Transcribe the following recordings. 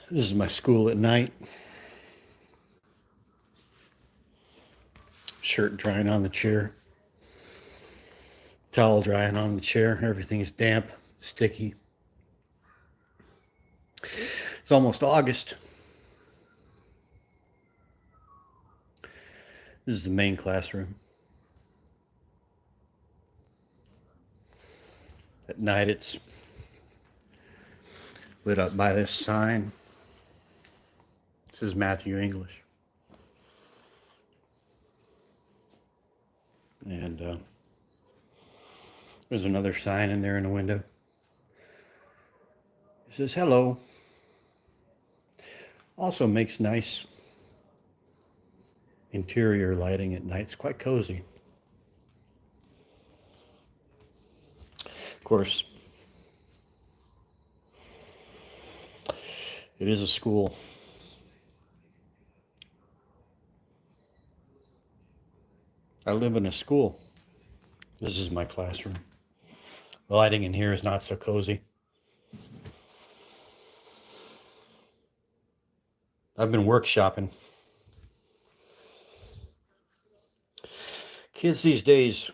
This is my school at night. Shirt drying on the chair. Towel drying on the chair. Everything's damp, sticky. It's almost August. This is the main classroom. At night it's lit up by this sign. This is Matthew English. And there's another sign in there in the window. It says hello. Also makes nice interior lighting at night. It's quite cozy. Of course, it is a school. I live in a school. This is my classroom. The lighting in here is not so cozy. I've been workshopping. Kids these days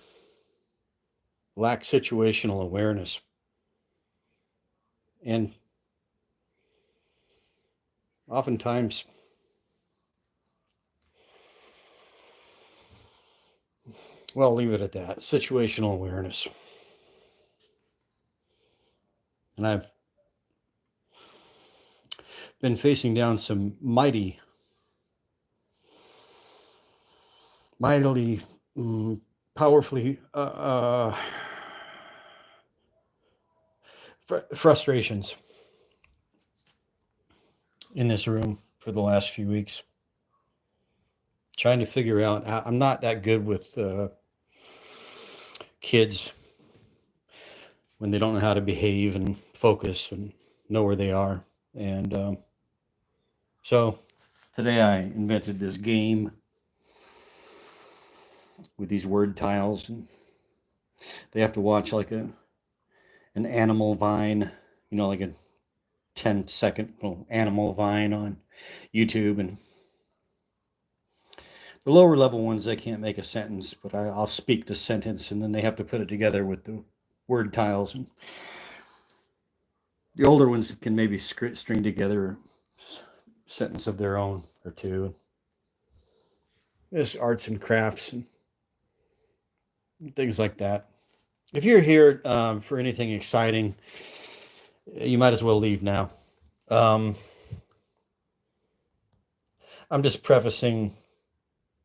lack situational awareness. And oftentimes, well, I'll leave it at that. Situational awareness. And I've been facing down some mightily powerfully frustrations in this room for the last few weeks. Trying to figure out, I'm not that good with kids when they don't know how to behave and focus and know where they are. And so today I invented this game with these word tiles, and they have to watch like an animal vine, like a 10-second little animal vine on YouTube. And the lower level ones, they can't make a sentence, but I'll speak the sentence, and then they have to put it together with the word tiles. And the older ones can maybe string together a sentence of their own or two. There's arts and crafts and things like that. If you're here for anything exciting, you might as well leave now. I'm just prefacing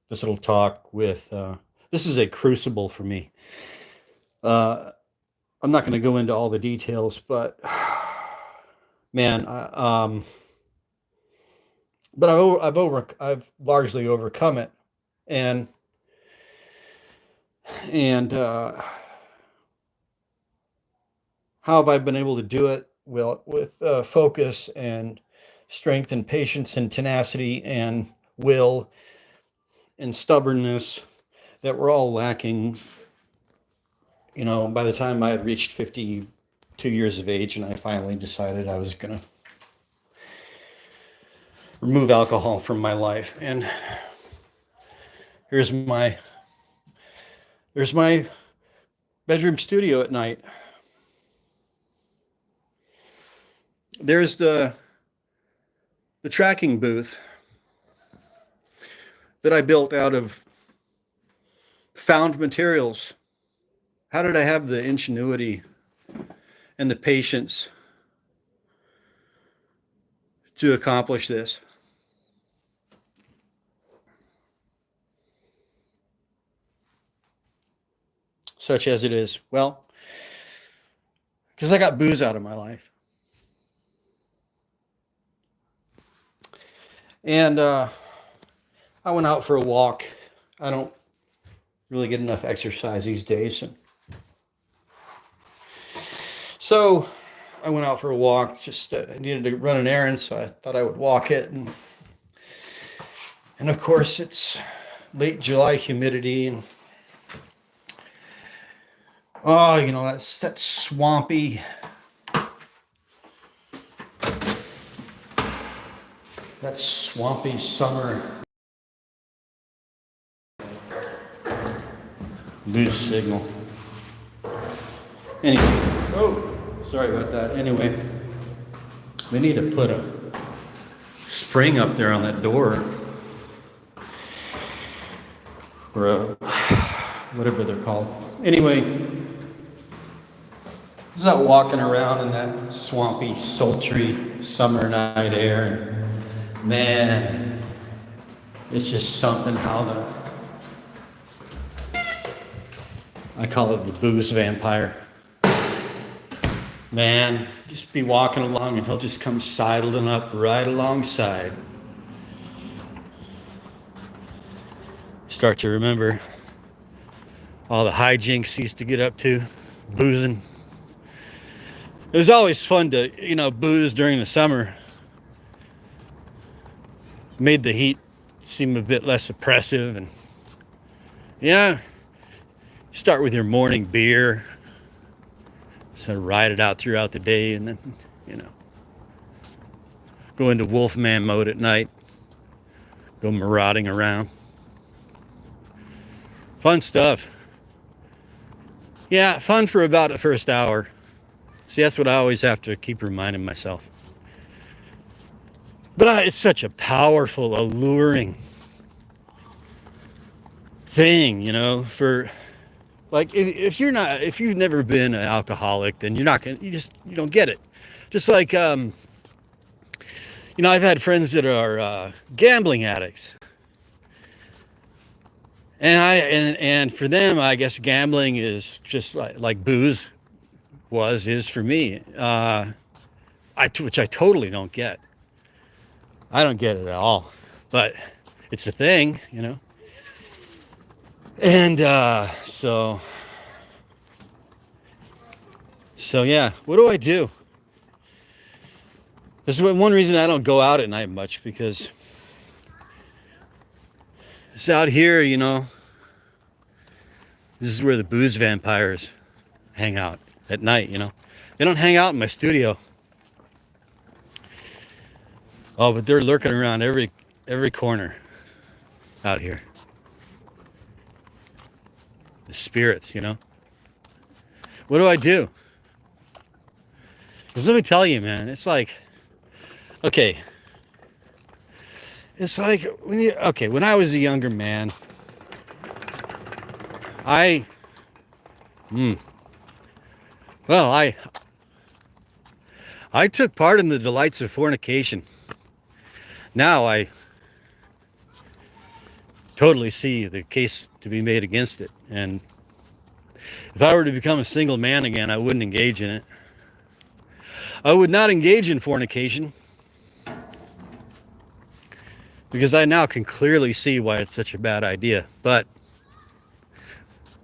this little talk with this is a crucible for me. I'm not going to go into all the details, but man, but I've largely overcome it, and how have I been able to do it? Well, with focus and strength and patience and tenacity and will and stubbornness that were all lacking, by the time I had reached 52 years of age, and I finally decided I was going to remove alcohol from my life. And there's my bedroom studio at night. There's the tracking booth that I built out of found materials. How did I have the ingenuity and the patience to accomplish this? Such as it is. Well, because I got booze out of my life. And I went out for a walk. I don't really get enough exercise these days. So I went out for a walk. Just needed to run an errand, so I thought I would walk it. And of course, it's late July humidity. And that's swampy That swampy summer boost signal. Anyway, oh, sorry about that. Anyway, we need to put a spring up there on that door, or a, whatever they're called. Anyway, I was out walking around in that swampy, sultry summer night air, and man, it's just something how I call it the booze vampire. Man, just be walking along and he'll just come sidling up right alongside. Start to remember all the hijinks he used to get up to, boozing. It was always fun to, booze during the summer. Made the heat seem a bit less oppressive, and start with your morning beer. So ride it out throughout the day, and then, go into Wolfman mode at night. Go marauding around. Fun stuff. Yeah, fun for about the first hour. See, that's what I always have to keep reminding myself. But it's such a powerful, alluring thing, for... Like, if you've never been an alcoholic, then you don't get it. Just like, I've had friends that are gambling addicts. And for them, I guess gambling is just like booze is for me. Which I totally don't get. I don't get it at all. But it's a thing, And so yeah, what do I do? This is one reason I don't go out at night much, because it's out here, this is where the booze vampires hang out at night, They don't hang out in my studio. Oh, but they're lurking around every corner out here. The spirits, What do I do? Because let me tell you, man, it's like, okay. It's like, when I was a younger man, I took part in the delights of fornication. Now I totally see the case to be made against it. And if I were to become a single man again, I wouldn't engage in it. I would not engage in fornication, because I now can clearly see why it's such a bad idea. But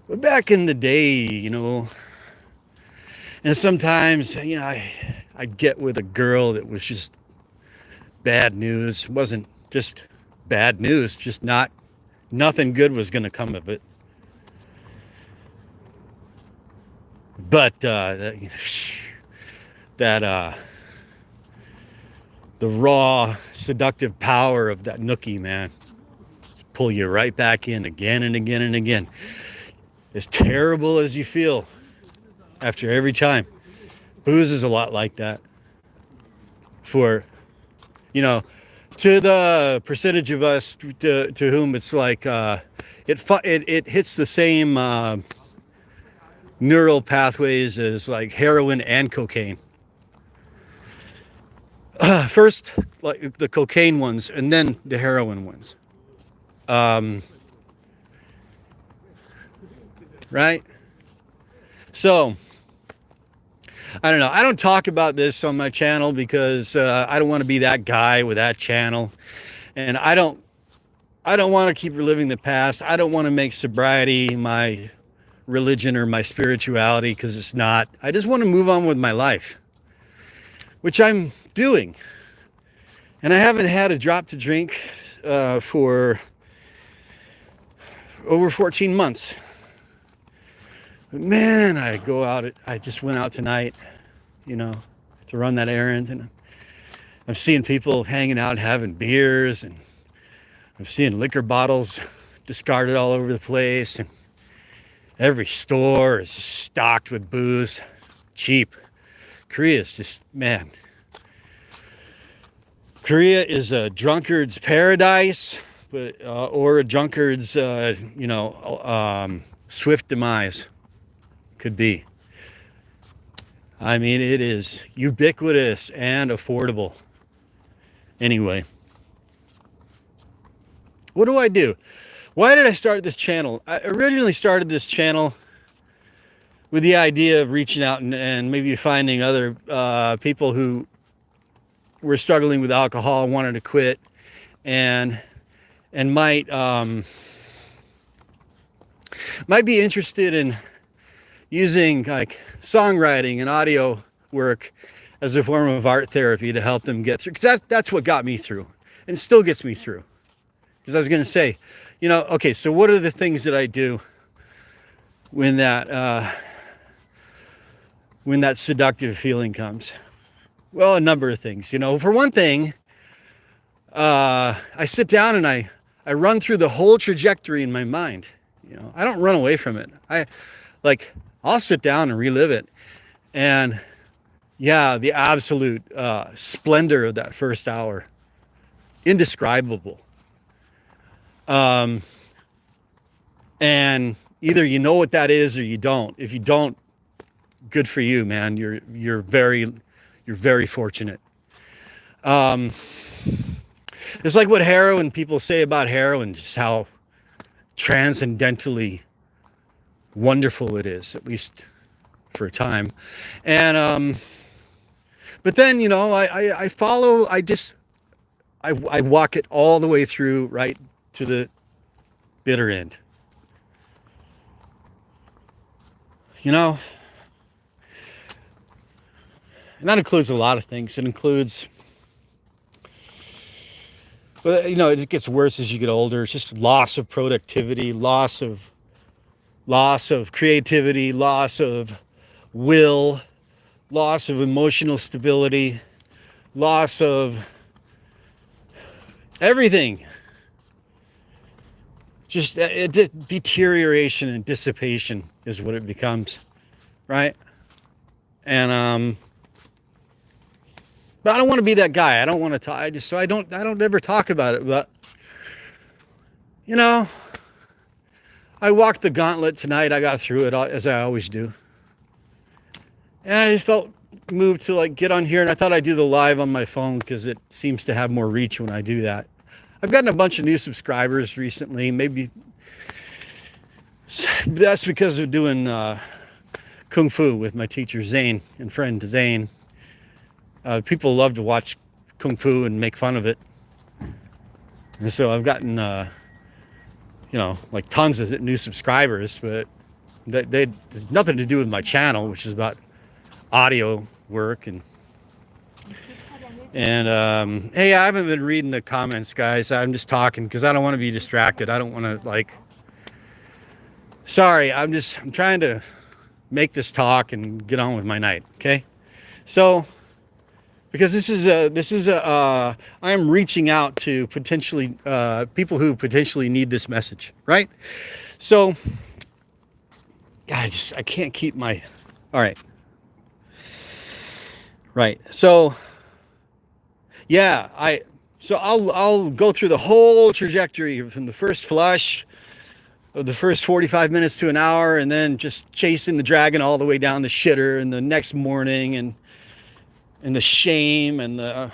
back in the day, and sometimes, I'd get with a girl that was just bad news. It wasn't just bad news, just nothing good was going to come of it. But the raw seductive power of that nookie, man, pull you right back in again and again and again. As terrible as you feel after every time. Booze is a lot like that. For, to the percentage of us to whom it's like, it hits the same neural pathways as like heroin and cocaine. First, like the cocaine ones, and then the heroin ones. Right? So, I don't know. I don't talk about this on my channel because I don't want to be that guy with that channel, and I don't want to keep reliving the past. I don't want to make sobriety my religion or my spirituality, because it's not. I just want to move on with my life, which I'm doing. And I haven't had a drop to drink for over 14 months. Man, I just went out tonight, to run that errand, and I'm seeing people hanging out having beers, and I'm seeing liquor bottles discarded all over the place, and every store is just stocked with booze, cheap. Korea is just, man. Korea is a drunkard's paradise, but or a drunkard's, swift demise. Could be. I mean, it is ubiquitous and affordable. Anyway, what do I do? Why did I start this channel? I originally started this channel with the idea of reaching out and maybe finding other people who were struggling with alcohol, wanted to quit, and might be interested in using like songwriting and audio work as a form of art therapy to help them get through. Because that's what got me through, and still gets me through. Because I was going to say, okay, so what are the things that I do when that seductive feeling comes? Well, a number of things. For one thing, I sit down and I run through the whole trajectory in my mind. I don't run away from it. I'll sit down and relive it. And yeah, the absolute splendor of that first hour, indescribable. And either you know what that is or you don't. If you don't, good for you, man. You're very fortunate. It's like what heroin people say about heroin, just how transcendentally wonderful it is, at least for a time. And but then I walk it all the way through, right to the bitter end. And that includes a lot of things. It includes, but it gets worse as you get older. It's just loss of productivity, loss of creativity, loss of will, loss of emotional stability, loss of everything. Just deterioration and dissipation is what it becomes, right? And but I don't want to be that guy. I don't want to talk. I don't ever talk about it. But I walked the gauntlet tonight. I got through it as I always do. And I just felt moved to get on here, and I thought I'd do the live on my phone because it seems to have more reach when I do that. I've gotten a bunch of new subscribers recently. Maybe that's because of doing Kung Fu with my teacher Zane and friend Zane. People love to watch Kung Fu and make fun of it. And so I've gotten, tons of new subscribers, but there's nothing to do with my channel, which is about audio work. And hey, I haven't been reading the comments, guys. I'm just talking because I don't want to be distracted. I don't want to sorry, I'm trying to make this talk and get on with my night. Okay. So, because I am reaching out to potentially people who potentially need this message, right? So, I can't keep my, all right. Right. So, yeah, I'll go through the whole trajectory from the first flush of the first 45 minutes to an hour, and then just chasing the dragon all the way down the shitter, and the next morning, and the shame, and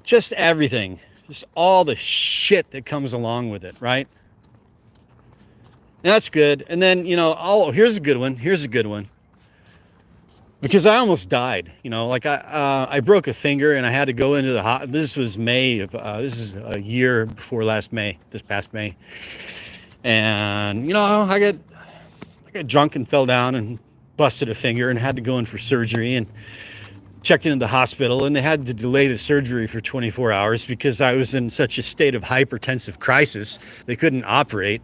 just everything, just all the shit that comes along with it, right? And that's good. And then, here's a good one. Because I almost died, I broke a finger and I had to go into the hospital. This was May of, this is a year before this past May. And, I got drunk and fell down and busted a finger and had to go in for surgery, and checked into the hospital, and they had to delay the surgery for 24 hours because I was in such a state of hypertensive crisis. They couldn't operate,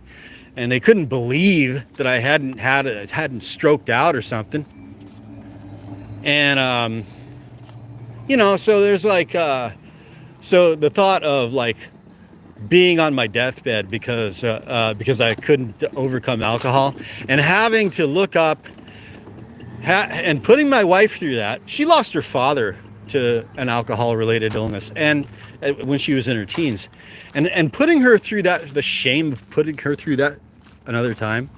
and they couldn't believe that I hadn't stroked out or something. And you know, so there's like, so the thought of like being on my deathbed because I couldn't overcome alcohol and having to look up and putting my wife through that. She lost her father to an alcohol related illness and when she was in her teens, and putting her through that, the shame of putting her through that another time,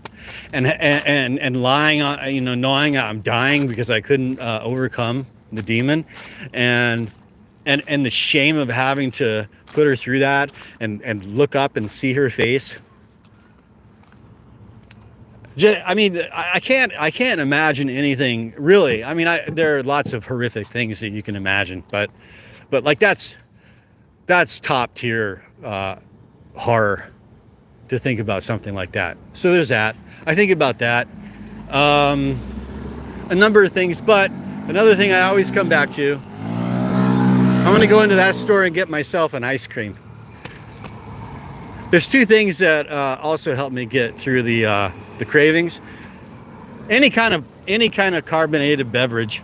and lying on, you know, knowing I'm dying because I couldn't overcome the demon, and the shame of having to put her through that and look up and see her face. I mean, I can't imagine anything really. I mean, there are lots of horrific things that you can imagine, but like that's top tier horror to think about something like that. So there's that. I think about that, a number of things, but another thing I always come back to, I'm going to go into that store and get myself an ice cream. There's two things that also help me get through the cravings. Any kind of carbonated beverage,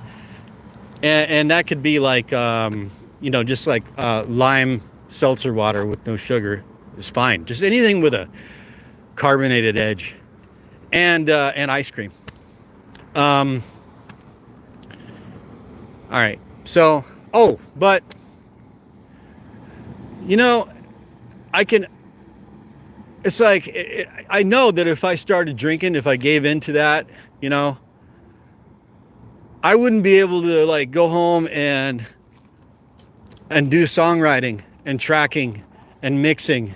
and that could be like you know, just like lime seltzer water with no sugar is fine. Just anything with a carbonated edge, and ice cream. All right. So, but you know, it's like, I know that if I started drinking, if I gave into that, you know, I wouldn't be able to like go home and do songwriting and tracking and mixing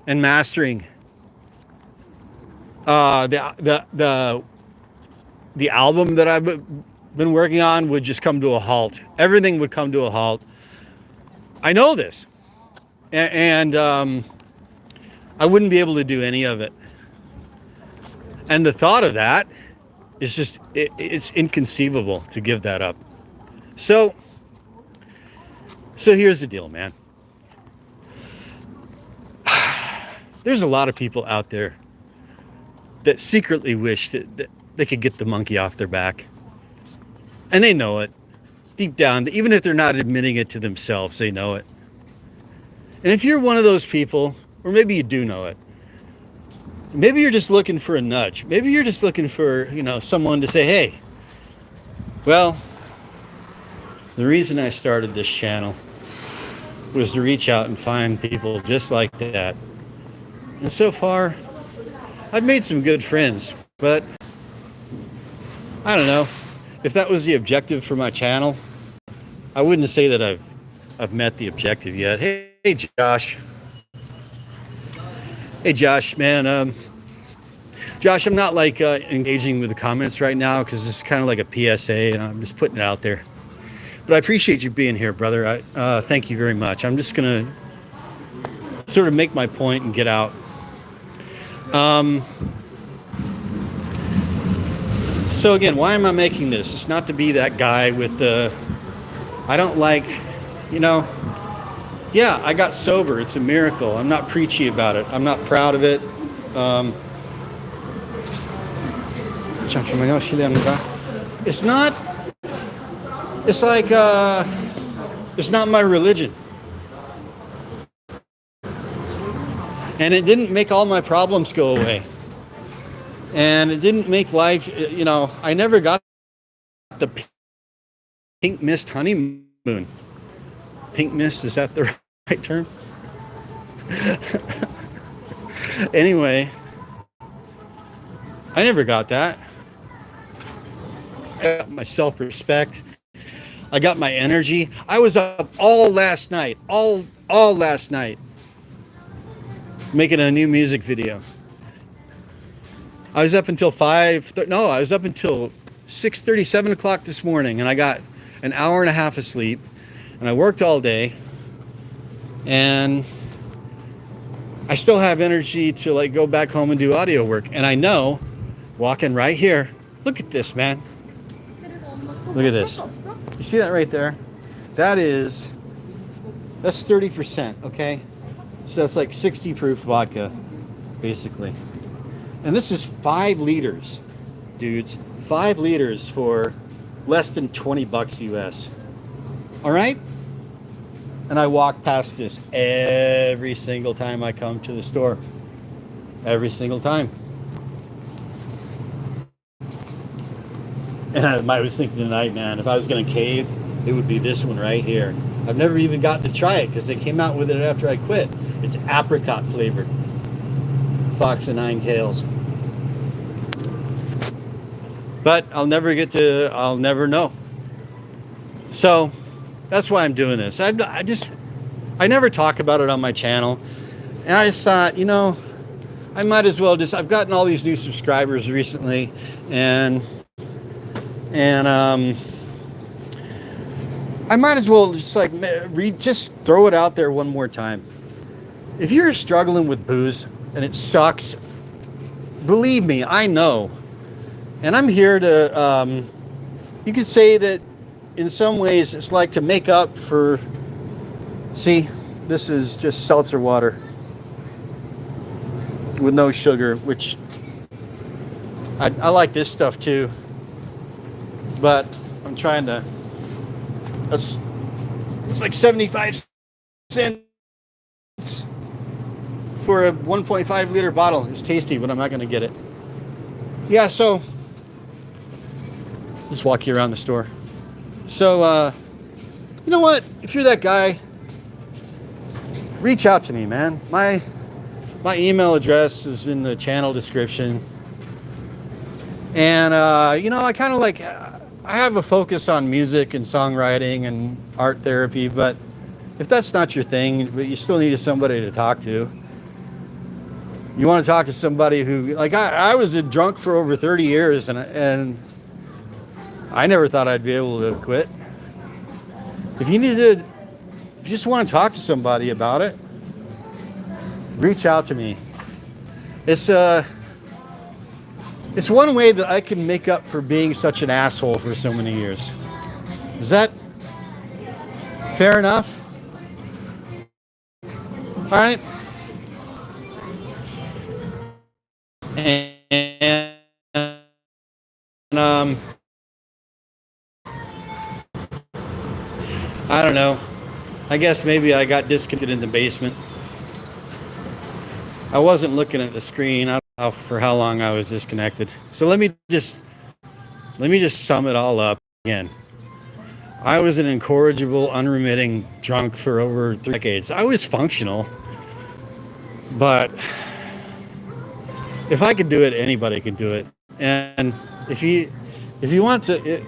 and mastering. The album that I've been working on would just come to a halt. Everything would come to a halt. I know this, and I wouldn't be able to do any of it. And the thought of that is just, it's inconceivable to give that up. So here's the deal, man. There's a lot of people out there that secretly wish that they could get the monkey off their back. And they know it. Deep down, even if they're not admitting it to themselves, they know it. And if you're one of those people, or maybe you do know it, maybe you're just looking for a nudge. Maybe you're just looking for, you know, someone to say, hey, well, the reason I started this channel was to reach out and find people just like that. And so far, I've made some good friends, but I don't know if that was the objective for my channel. I wouldn't say that I've met the objective yet. Hey Josh. Hey Josh, man. Josh, I'm not like engaging with the comments right now because this is kind of like a PSA, and I'm just putting it out there. But I appreciate you being here, brother. Thank you very much. I'm just gonna sort of make my point and get out. So again, why am I making this? It's not to be that guy with the, I don't like, you know, yeah, I got sober. It's a miracle. I'm not preachy about it. I'm not proud of it. It's not, it's like, it's not my religion. And it didn't make all my problems go away. And it didn't make life, you know, I never got the pink mist honeymoon. Pink mist, is that the right term? Anyway, I never got that. I got my self-respect. I got my energy. I was up all last night, all last night, making a new music video. I was up until I was up until 6:30, 7 o'clock this morning, and I got an hour and a half of sleep, and I worked all day, and I still have energy to like go back home and do audio work. And I know, walking right here, look at this, man. Look at this. You see that right there? That's 30%, okay? So that's like 60 proof vodka, basically. And this is 5 liters, dudes. 5 liters for less than $20 US. All right? And I walk past this every single time I come to the store. Every single time. And I was thinking tonight, man, if I was going to cave, it would be this one right here. I've never even gotten to try it because they came out with it after I quit. It's apricot flavored. Fox and Nine Tails. But I'll never know. So that's why I'm doing this. I never talk about it on my channel. And I just thought, I might as well I've gotten all these new subscribers recently, and I might as well just throw it out there one more time. If you're struggling with booze and it sucks, believe me, I know. And I'm here to, you could say that in some ways it's like to make up for, see, this is just seltzer water with no sugar, which I like this stuff too. But I'm trying to, it's like 75 cents for a 1.5 liter bottle. It's tasty, but I'm not going to get it. Yeah, so just walk you around the store. So, you know what? If you're that guy, reach out to me, man. My email address is in the channel description. And, I kind of I have a focus on music and songwriting and art therapy, but if that's not your thing, but you still need somebody to talk to, you want to talk to somebody who, I was a drunk for over 30 years, and I never thought I'd be able to quit. If you just want to talk to somebody about it, reach out to me. It's one way that I can make up for being such an asshole for so many years. Is that fair enough? All right. And I don't know. I guess maybe I got disconnected in the basement. I wasn't looking at the screen. I don't know for how long I was disconnected. So let me just sum it all up again. I was an incorrigible, unremitting drunk for over 3 decades. I was functional, but if I could do it, anybody could do it. And if you want to, if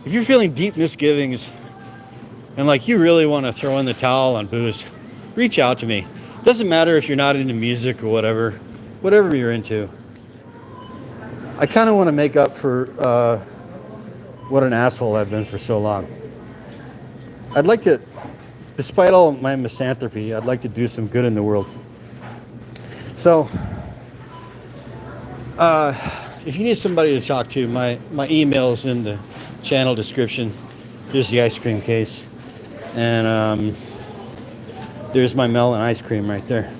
you're feeling deep misgivings and you really want to throw in the towel on booze, reach out to me. Doesn't matter if you're not into music or whatever you're into. I kind of want to make up for what an asshole I've been for so long. I'd like to, despite all my misanthropy, I'd like to do some good in the world. So, if you need somebody to talk to, my email's in the channel description. There's the ice cream case. And there's my melon ice cream right there.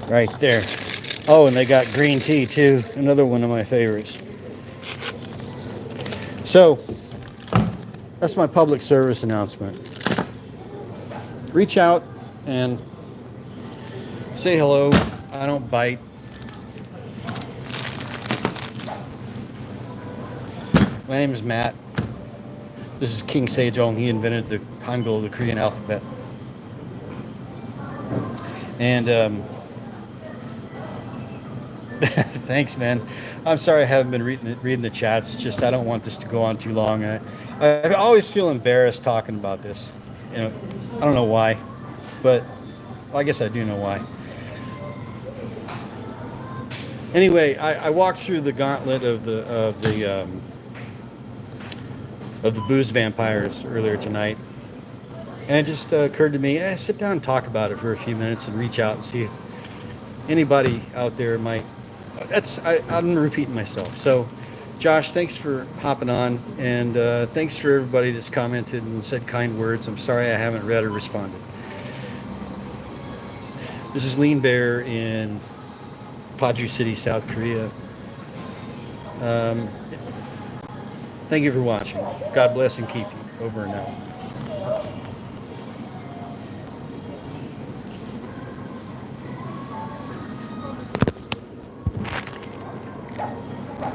Right there. Oh, and they got green tea too. Another one of my favorites. So, that's my public service announcement. Reach out and say hello. I don't bite. My name is Matt. This is King Sejong. He invented the Hangul, the Korean alphabet. And thanks, man. I'm sorry I haven't been reading the chats. It's just I don't want this to go on too long. I always feel embarrassed talking about this. I don't know why, but I guess I do know why. Anyway, I walked through the gauntlet of the booze vampires earlier tonight, and it just occurred to me, sit down and talk about it for a few minutes and reach out and see if anybody out there might. I'm repeating myself. So, Josh, thanks for hopping on, and thanks for everybody that's commented and said kind words. I'm sorry I haven't read or responded. This is Lean Bear in Paju City, South Korea. Thank you for watching. God bless and keep you. Over and out.